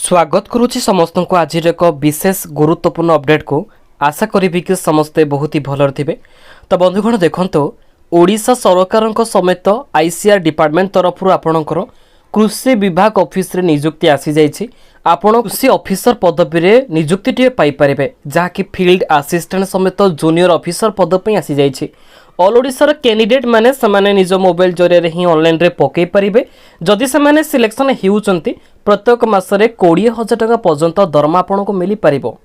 स्वागत करुच्ची समस्त को आज एक विशेष गुरुत्वपूर्ण अपडेट को आशा करी कि समस्ते बहुत ही भल थे। तो बंधुगण देखो ओडिशा सरकार समेत आईसीआर डिपार्टमेंट तरफ आपणकर कृषि विभाग ऑफिस रे नियुक्ति आसी जाइछि। आपण कृषि ऑफिसर पदवी रे नियुक्ति टे पाई पारिबे जहाँकि फील्ड असिस्टेंट समेत जूनियर ऑफिसर पद पे आसी जाइछि। ऑल ओडिशार कैंडिडेट माने समाने निज मोबाइल जरिए ही ऑनलाइन रे पकई पारिबे। जदि समाने सिलेक्शन हेउचंती प्रत्येक मासरे 20,000 टका पर्यंत दरमा आपन को मिली पारिबो।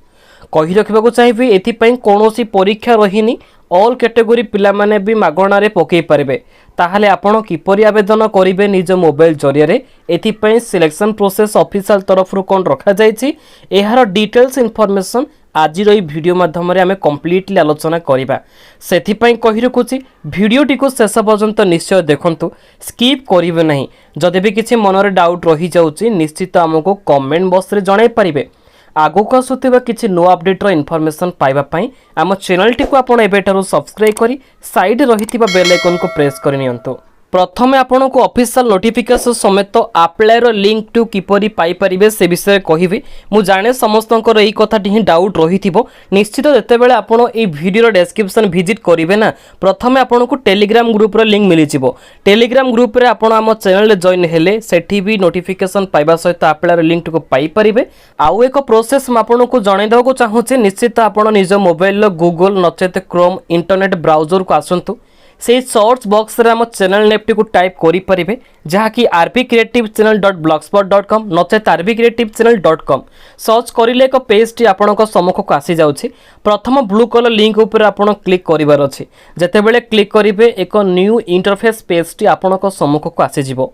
कही रखिबाकू चाहिबी एथिपई कोनोसी परीक्षा रहिनी ऑल कैटेगरी पिला माने भी मागणा रे पकई पारिबे। ताहाले आपण किपरि आवेदन करिवे निज मोबाइल जरिए रे एथिपई सिलेक्शन प्रोसेस ऑफिशियल तरफ रु कोन रखा जायछि एहार डिटेल्स इन्फॉर्मेशन आज वीडियो माध्यम आम कम्प्लीटली आलोचना करवा। से कही रखुची भिडटी को शेष पर्यंत निश्चय देखंतु, स्किप करेंगे नहीं। जदि भी किसी मनरे डाउट रही जाउची निश्चित आमको कमेंट बॉक्स रे जणाई पारिबे। आगक आसुथिबा किछि नो अपडेट रो इन्फॉर्मेशन पाइबा पई आम चैनल टी को आपण एबेटारो सब्सक्राइब करी साइड रहिथिबा बेल आइकन को प्रेस करि नियंतु। प्रथमे आपण को ऑफिशियल नोटिफिकेशन समेत अप्लाई रो लिंक टू किपरि पाई परिबे से विषय कहिबी। मु जाने समस्तंकर एई कथाटी ही डाउट रहिथिबो। निश्चित जेते बेले आपण एई वीडियो रो डिस्क्रिप्शन विजिट करिवे ना प्रथमे आपण को टेलीग्राम ग्रुप रो लिंक मिलि जिवो। टेलीग्राम ग्रुप रे आपण आम चैनल रे जॉइन हेले सेठी भी नोटिफिकेशन पाइबा सहित अप्लाई रो लिंक को पाई परिबे। आउ एक प्रोसेस म आपण को जणाई देबो चाहूचे। निश्चित आपण निज मोबाइल रो गूगल नचेत क्रोम इंटरनेट ब्राउजर को आसंतु। से सर्च बॉक्स रे हम चैनल नेपटी को टाइप करि परिबे जहाँकि rpcreativechannel.blogspot.com नचेत rpcreativechannel.com सर्च करिले एक पेज टी आपनक सम्मुख को आसी जाउछि। प्रथम ब्लू कलर लिंक ऊपर आपण क्लिक करिवार अछि। जेते बेले क्लिक करिवे एक न्यू इंटरफेस पेज टी आपनक सम्मुख को आसी जिवो।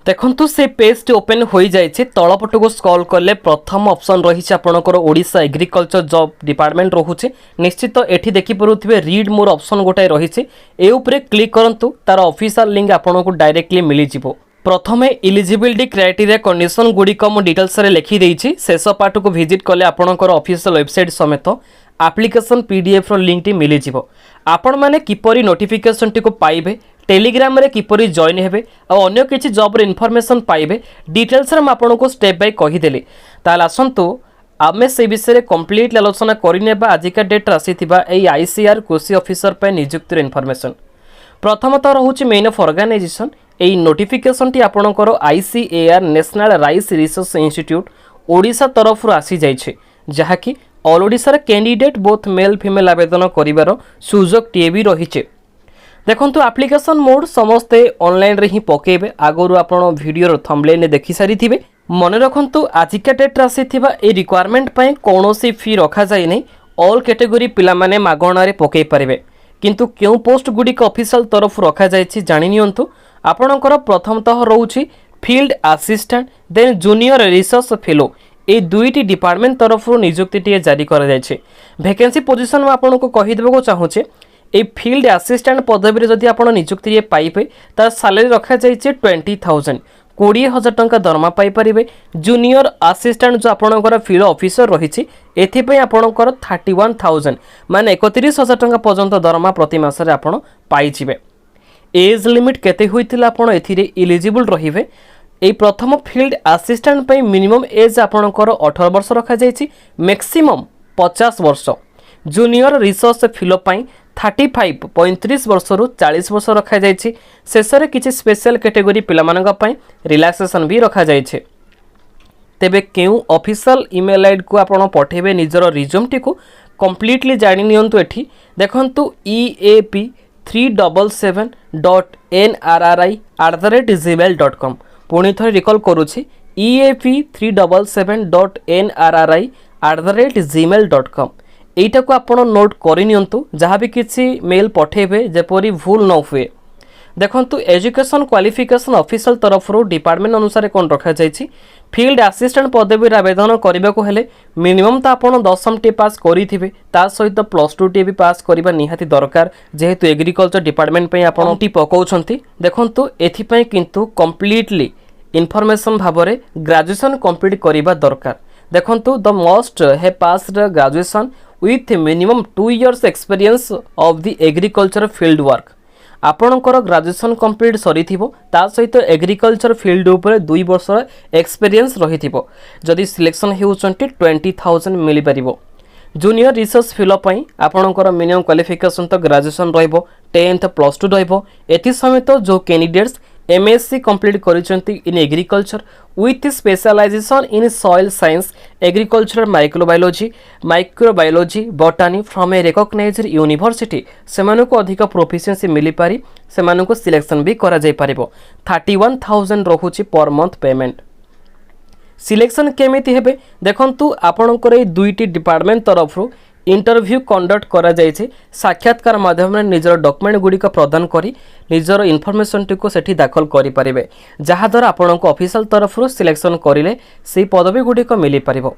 देखंतु से पेज टी ओपन हो जाइए। तलपट को स्क्रॉल कले प्रथम ऑप्शन रही आपणकर ओडिशा एग्रीकल्चर जॉब डिपार्टमेंट रोचे। निश्चित एठी देखि परुथिबे रीड मोर ऑप्शन गोटाए रही ए उपरे क्लिक करंतु तार ऑफिशियल लिंक आपनको डायरेक्टली मिली जिवो। प्रथमे एलिजिबिलिटी क्राइटेरिया कंडीशन गुड़िक मु डिटेल्स रे लिखि देइछि। शेष पार्ट को विजिट कले आपणकर ऑफिशियल वेबसाइट समेत एप्लिकेशन पीडीएफ रो लिंक टी मिली जिवो। आपण माने किपरि नोटिफिकेशन टी को पाइबे, टेलीग्राम रे किपरि जॉइन हेबे और अन्य किछि जॉब रे इन्फॉर्मेशन पाइबे डिटेल्स रे आपन को स्टेप बाय कहि देली। ताल आसंतु आमे से विषय रे कंप्लीट आलोचना करिनेबा। आजिका डेट आसीथिबा एई आईसीआर कृषि ऑफिसर पे नियुक्ति रे इन्फॉर्मेशन। प्रथमतः रहउछि मेन ऑफ ऑर्गेनाइजेशन। एई नोटिफिकेशन टी आपनकर ICAR national rice research institute Odisha तरफ आसी जाइछे जहाँकि all Odisha candidate both male female आवेदन करिवार सुजोग टी भी रहिछे। देखंतु एप्लिकेशन मोड समस्ते ऑनलाइन रे ही पकेबे। आगरु आपण वीडियो रो थंबनेल ने देखि सारी थिबे। मने रखंतु आजिका डेट आसीथिबा ए रिक्वायरमेंट पय कोनोसी फी रखा जाय नै। ऑल कैटेगरी पिला माने मागणा रे पकेई परिबे। किंतु केउ पोस्ट गुडी को ऑफिशियल तरफ रखा जायछि जानि नियंतु। आपणकर प्रथमतः रहउछि field assistant then junior research fellow. ए दुईटी डिपार्टमेंट तरफ नियुक्ति टी जारी करा जायछि। वैकेंसी पोजीशन में आपन को कहि देबो चाहूचे। ए फील्ड असिस्टेंट पदवी रे जदि आपण नियुक्ति पाइबे तार सैलरी रखा जाइए 20,000 20,000 टंका दरमा पाई परिबे। जूनियर असिस्टेंट जो आपणकर फील्ड ऑफिसर रही एथिपई आपणकर 31,000 माने 31,000 टंका पर्यंत दरमा प्रति मासरे आपण पाई जिवे। एज लिमिट केते होइतिला आपण एथिरे एलिजिबल रहिबे। ए प्रथम फील्ड असिस्टेंट पई मिनिमम एज आपणकर 18 वर्ष रखा जाइए, मैक्सिमम 50 वर्ष। जूनियर रिसर्च फेलो पई 35 35 वर्ष रु 40 वर्ष रखा जाइए। शेष में किसी स्पेशल कैटेगरी पिलामानक पई रिलैक्सेशन भी रखा जाइए। तेबे केउ ऑफिशियल ईमेल आईडी को आपण पठेबे निजर रिज्यूम टी को कंप्लीटली जानि नियंतु। एठी देखंतु eap377.nrri@gmail.com पुणी थरे रिकॉल करूछि eap377.nrri@gmail.com एटा को आपण नोट करि नियंतु। जहाँ भी किसी मेल पठेबे जेपरी भूल न हुए। देखंतु एजुकेशन क्वालिफिकेशन ऑफिशियल तरफ रो डिपार्टमेंट अनुसार कोन रखा जाइछि। फील्ड असिस्टेंट पदवी रे आवेदन करबा को हेले मिनिमम ता आपण 10म टी पास करिथिबे। ता सहित +2 टी भी पास करबा निहाती दरकार जेहेतु एग्रीकल्चर डिपार्टमेंट पे आपण टी पकाउछंती। देखंतु एथि पय किंतु कंप्लीटली इन्फॉर्मेशन भाबरे ग्रेजुएशन कंप्लीट करबा दरकार। देखंतु they must have passed graduation with minimum 2 years experience of the agriculture field work। आपणकर ग्रेजुएशन कंप्लीट सरी ता सहित एग्रीकल्चर फील्ड उपर 2 वर्ष एक्सपीरियंस रही जदि सिलेक्शन होउचंती 20,000 मिल पारिबो। जूनियर रिसर्च फेलो पई आपणकर मिनिमम क्वालिफिकेशन तो ग्रेजुएशन रहिबो 10th +2 रहिबो। एथि समेत जो कैंडिडेट्स MSc कंप्लीट करिसेंती in agriculture with specialisation in soil science agriculture microbiology botany from a recognised university सेमानको अधिक प्रोफिशिएंसी मिली पारी सेमानको सिलेक्शन भी करा जाय पारिबो। 31,000 रहुची पर मंथ पेमेंट। सिलेक्शन केमिति हेबे देखंतु आपणकर ए दुईटी डिपार्टमेंट तरफरु इंटरव्यू कंडक्ट करा जायछि। साक्षात्कार माध्यम निजर डॉक्यूमेंट गुड़िक प्रदान करी निजर इनफॉरमेशन टी सेठी दाखल करि परिबे जहाद्वारा आपणको ऑफिशियल तरफरु सिलेक्शन करिले से पदवी गुड़िक मिली पारिबो।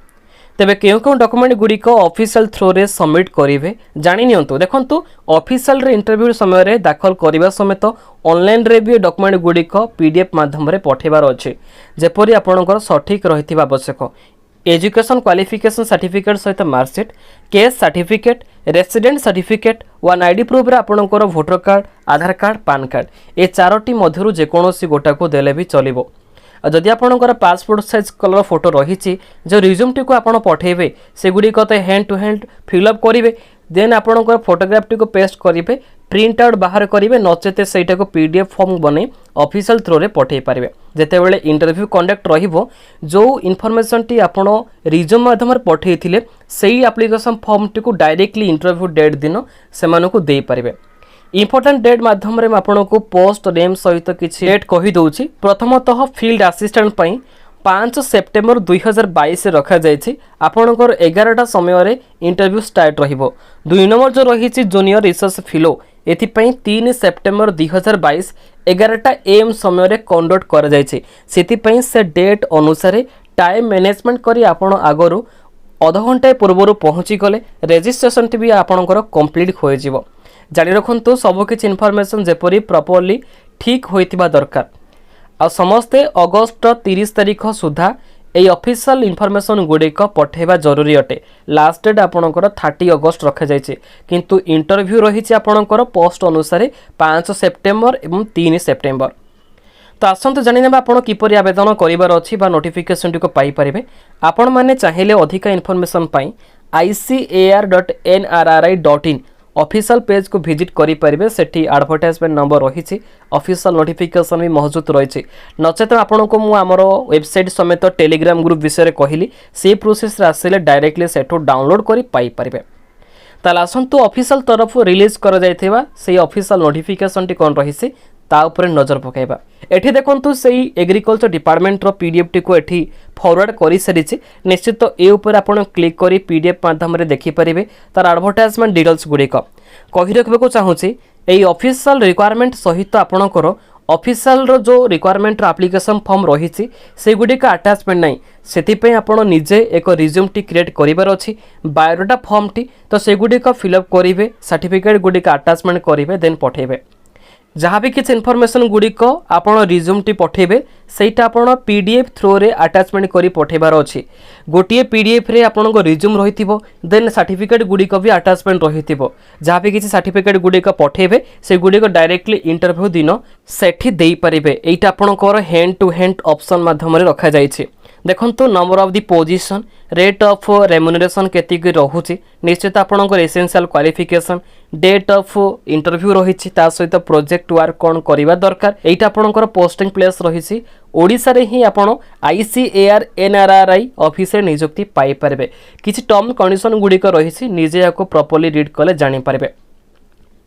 तेबे केउं डॉक्यूमेंट गुड़िक ऑफिशियल थ्रो रे सबमिट करिवे जानि नियंतु। देखंतु ऑफिशियल रे इंटरव्यू समय रे दाखल करिबा समेत ऑनलाइन रे भी डॉक्यूमेंट गुड़िक PDF माध्यम रे पठेबार अछि जेपरि आपणकर सठिक रहिथिबा आवश्यक। एजुकेशन क्वालिफिकेशन सर्टिफिकेट सहित marksheet case certificate resident certificate one ID proof रे आपणकर वोटर कार्ड आधार कार्ड पान कार्ड ए चारोटी मध्यरु जेकोनोसी गोटा को देले भी चलिबो। जदि आपणकर पासपोर्ट साइज कलर फोटो रही जो रिज्यूम टी को आपण पठेबे सेगुड़िक तो हैंड टू हैंड फिलअप करेंगे देन आपणकर फोटोग्राफ टी को पेस्ट करेंगे प्रिंट आउट बाहर करेंगे नचेत सेटा को PDF फॉर्म बने ऑफिशियल थ्रो रे पठे पारे जेतेबेले इंटरव्यू कंडक्ट रहिबो जो इनफॉरमेशन टी आपण रिज्यूम माध्यम पठेइथिले सेही एप्लिकेशन फॉर्म टी को डायरेक्टली इंटरव्यू डेट दिन सेमानकु देई पारिबे। इंपोर्टेंट डेट माध्यम रे आपण को पोस्ट नेम सहित किछि डेट कहि दउछि। प्रथमतः फील्ड असिस्टेंट पई 5 सेप्टेम्बर 2022 रखा जायछि आपणकर 11टा समय रे इंटरव्यू स्टार्ट रहिबो। 2 नंबर जो रहिछि जूनियर रिसर्च फेलो एथिपई 3 सेप्टेम्बर 2022 11टा AM समय रे कंडक्ट कर जायछि सेथिपई से डेट अनुसार टाइम मैनेजमेंट करी आपण आगरु आधा घंटा पूर्व पहुँची गले रजिस्ट्रेशन टी भी आपणकर कंप्लीट हो जिवो। जानि रखंतु सब किछि इनफॉरमेशन जेपरि प्रॉपर्ली ठीक होइतिबा दरकार आ समस्ते अगस्त 30 तारिख सुधा ए ऑफिशियल इनफॉरमेशन गुड़िक पठेबा जरूरी अटे। लास्ट डेट आपणकर 30 अगस्त रखा जायछि किंतु इंटरव्यू रहिछि आपणकर पोस्ट अनुसार 5 सेप्टेम्बर एवं 3 सेप्टेम्बर। तो आसंतु जानि नेबा आपण किपरि आवेदन करिवार अछि बा नोटिफिकेशन टी को पाई परिबे। आपण माने चाहिले अधिक इनफॉरमेशन पाई icar.nrri.in ऑफिशियल पेज को विजिट करि परिबे सेठी एडवर्टाइजमेंट नंबर रही ऑफिशियल नोटिफिकेशन भी मौजूद रही नचेत आपण को मु हमर वेबसाइट समेत टेलीग्राम ग्रुप विषय कहली से प्रोसेस आसिले डायरेक्टली सेठो डाउनलोड करि पाई परिबे। ताला आसंतु ऑफिशियल तरफ रिलीज कर जायथिबा से ऑफिशियल नोटिफिकेशन टी कोन रही ता ऊपर नजर पकाइबा। एठी देखंतु सेही एग्रीकल्चर डिपार्टमेंट रो PDF टी को एठी फॉरवर्ड करि सरिछि निश्चित तो ए ऊपर आपण क्लिक करी PDF माध्यम रे देखि परिबे तार एडवर्टाइजमेंट डिटेल्स गुडी को कहि रखबे को चाहूछि। एई ऑफिशियल रिक्वायरमेंट सहित आपणकर ऑफिशियल रो जो रिक्वायरमेंट रो एप्लिकेशन फॉर्म रहिछि से गुडी का अटैचमेंट नै सेति पई आपण निजे एक रिज्यूम टी क्रिएट करिवार अछि बायोडाटा फॉर्म टी तो से गुडी का फिलअप करिवे सर्टिफिकेट गुडी का अटैचमेंट करिवे देन पठेबे। जहाँ भी किसी इनफॉरमेशन गुड़िक आपड़ रिज्यूम टी पठेबे सेटा आपड़ PDF थ्रो रे अटैचमेंट करी पठेबार अछि। गोटे PDF रे आपन को रिज्यूम रहिथिबो देन सर्टिफिकेट गुड़िक भी अटैचमेंट रहिथिबो। जहाँ भी किसी सर्टिफिकेट गुड़िक पठेबे से गुड़िक डायरेक्टली इंटरव्यू दिन सेठी देई परिबे। एटा आपनकर हैंड टू हैंड ऑप्शन माध्यम रे रखा जायछि। देखंतु number of the position rate of remuneration केतिक रहुछि निश्चित आपनकर essential qualification date of interview रहिछि ता सहित प्रोजेक्ट वर्क कोन करिवा दरकार एटा आपनकर पोस्टिंग प्लेस रहिछि ओडिसा रे ही आपण ICAR/NRRI ऑफिस रे नियुक्ति पाई परबे। किछि टर्म कंडीशन गुडी को रहिछि निजे याको प्रॉपर्ली रीड कले जानि परबे।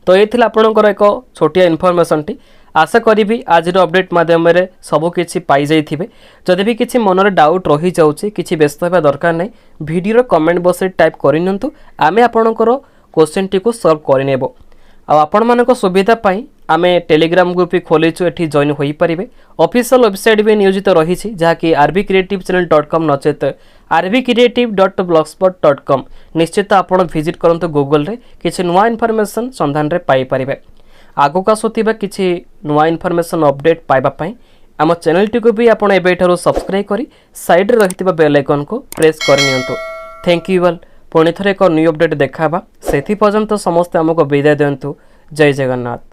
तो ये थिला आपनकर एक छोटिया इनफॉरमेशन टी आशा करी आज अपडेट माध्यम रे सब किछि पाई जाइथिबे। जदि भी किछि मन रे डाउट रही जाउछि किछि व्यस्त हेबा दरकार नै वीडियो रो कमेंट बॉक्स रे टाइप करिनंतु आमे आपनकर क्वेश्चन टी को सॉल्व करिनेबो। आ आपण मानको सुविधा पाई आमे टेलीग्राम ग्रुप भी खोलिछु एठी जॉइन होई परिबे। ऑफिशियल वेबसाइट भी नियोजित रही छि जहाकि rbcreativechannel.com नचेत rbcreative.blogspot.com निश्चित आपण विजिट करंतु गूगल रे किछि नुवा इनफॉरमेशन संधान रे पाई परिबे। आगो का सोतिबा किछि नुवा इनफॉरमेशन अपडेट पाइबा पई आम चैनल टी को भी आपण एबेठारो सब्सक्राइब करी साइड रे रहितबा बेल आइकन को प्रेस करनियंतु। Thank you all. पुणी थरे एक न्यू अपडेट देखाबा सेथि पर्यंत समस्त हमको विदाय दियंतु। जय जगन्नाथ।